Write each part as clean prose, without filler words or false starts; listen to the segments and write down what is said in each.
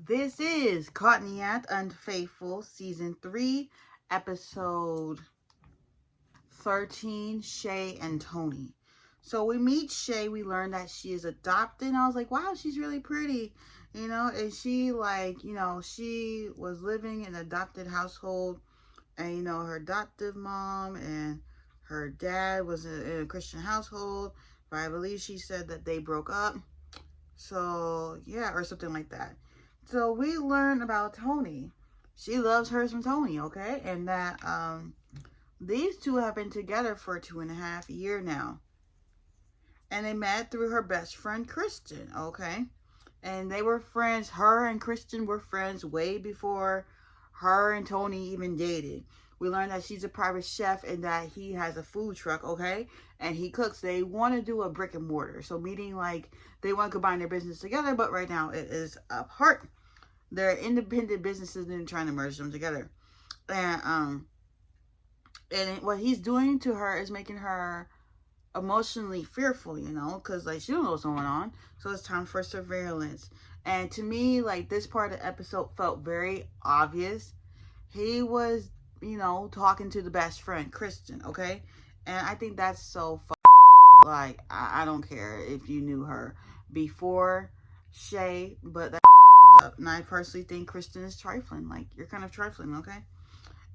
This is Caught in the Act, Unfaithful, Season 3, Episode 13, Shay and Tony. So we meet Shay, we learn that she is adopted, and I was like, wow, she's really pretty, and she, she was living in an adopted household, and, her adoptive mom and her dad was in a Christian household, but I believe she said that they broke up, so, yeah, or something like that. So we learn about Tony. She loves her some Tony, okay? And that these two have been together for 2.5 years now. And they met through her best friend, Kristen, okay? And they were friends. Her and Kristen were friends way before her and Tony even dated. We learned that she's a private chef and that he has a food truck, okay? And he cooks. They want to do a brick and mortar. So meaning like they want to combine their business together, but right now it is apart. They're independent businesses and they're trying to merge them together. And what he's doing to her is making her emotionally fearful, because like she don't know what's going on. So it's time for surveillance. And to me, like this part of the episode felt very obvious. He was, talking to the best friend, Kristen, okay? And I think that's so like I don't care if you knew her before Shay, but that's up. And I personally think Kristen is trifling. Like, you're kind of trifling, okay?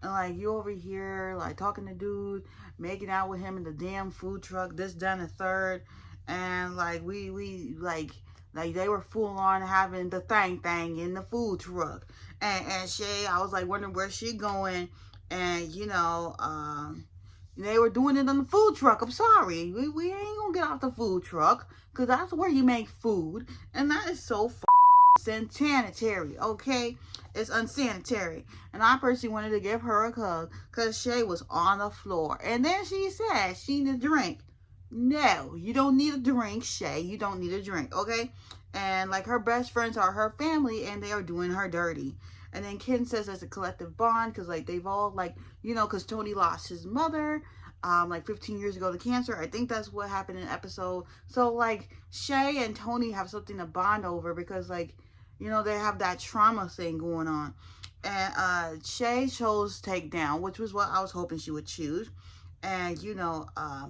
And like you over here, like talking to dude, making out with him in the damn food truck, this, done, a third, and like we like they were full on having the thing in the food truck. And Shay, I was like wondering where she going, and they were doing it on the food truck. I'm sorry, we ain't gonna get off the food truck because that's where you make food, and that is so unsanitary, okay? It's unsanitary. And I personally wanted to give her a hug because Shay was on the floor. And then she said she needed a drink. No, you don't need a drink, Shay. You don't need a drink, okay? And like her best friends are her family and they are doing her dirty. And then Ken says there's a collective bond because like they've all because Tony lost his mother like 15 years ago to cancer. I think that's what happened in the episode. So like Shay and Tony have something to bond over because like they have that trauma thing going on. And Shay chose takedown, which was what I was hoping she would choose. And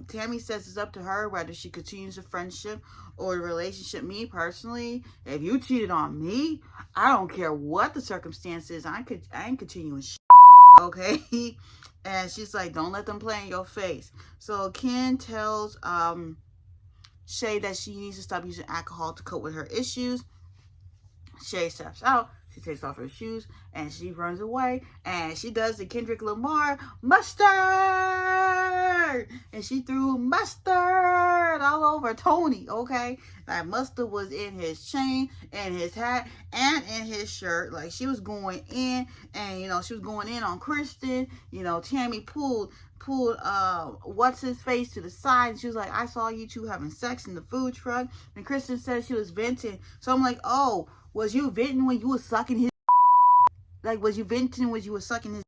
Tammy says it's up to her whether she continues the friendship or the relationship. Me personally, if you cheated on me, I don't care what the circumstances, I ain't continuing okay? And she's like, don't let them play in your face. So Ken tells Shay that she needs to stop using alcohol to cope with her issues. Shay steps out, she takes off her shoes, and she runs away, and she does the Kendrick Lamar mustard, and she threw mustard all over Tony, okay? That mustard was in his chain, and his hat, and in his shirt. Like, she was going in, and, she was going in on Kristen. Tammy pulled what's his face to the side, and she was like, I saw you two having sex in the food truck. And Kristen said she was venting. So I'm like, oh, was you venting when you was sucking his? Like, was you venting when you was sucking his?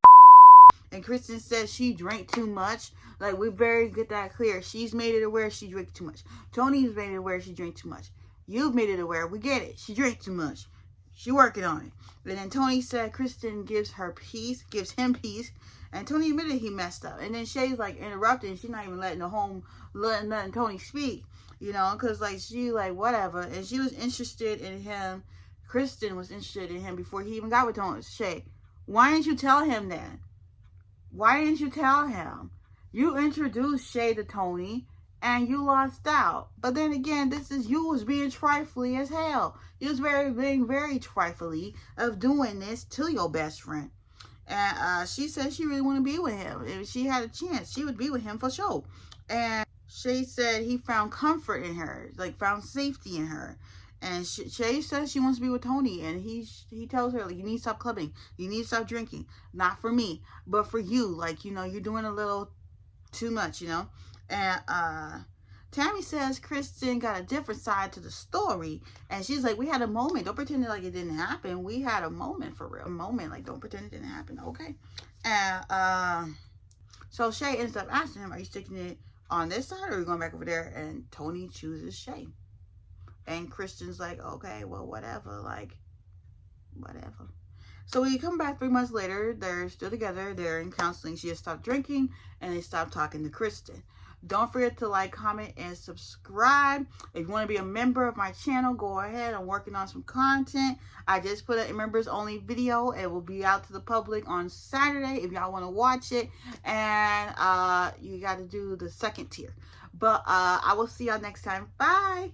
And Kristen says she drank too much. Like, we very get that clear. She's made it aware she drank too much. Tony's made it aware she drank too much. You've made it aware. We get it. She drank too much. She working on it. And then Tony said Kristen gives him peace. And Tony admitted he messed up. And then Shay's like interrupting. She's not even letting Tony speak. Because like she like whatever. And she was interested in him. Kristen was interested in him before he even got with Tony. Shay, why didn't you tell him that? Why didn't you tell him? You introduced Shay to Tony and you lost out. But then again, you was being trifly as hell. You was being very trifly of doing this to your best friend. And she said she really want to be with him. If she had a chance, she would be with him for sure. And Shay said he found comfort in her, like found safety in her. And Shay says she wants to be with Tony, and he tells her, like, you need to stop clubbing, you need to stop drinking, not for me, but for you, like, you're doing a little too much, And Tammy says Kristen got a different side to the story, and she's like, we had a moment, don't pretend like it didn't happen, we had a moment for real, like, don't pretend it didn't happen, okay? And so Shay ends up asking him, are you sticking it on this side, or are you going back over there? And Tony chooses Shay. And Kristen's like, okay, well, whatever. Like, whatever. So we come back 3 months later. They're still together. They're in counseling. She has stopped drinking and they stopped talking to Kristen. Don't forget to like, comment, and subscribe. If you want to be a member of my channel, go ahead. I'm working on some content. I just put a members only video. It will be out to the public on Saturday if y'all want to watch it. And you got to do the second tier. But I will see y'all next time. Bye.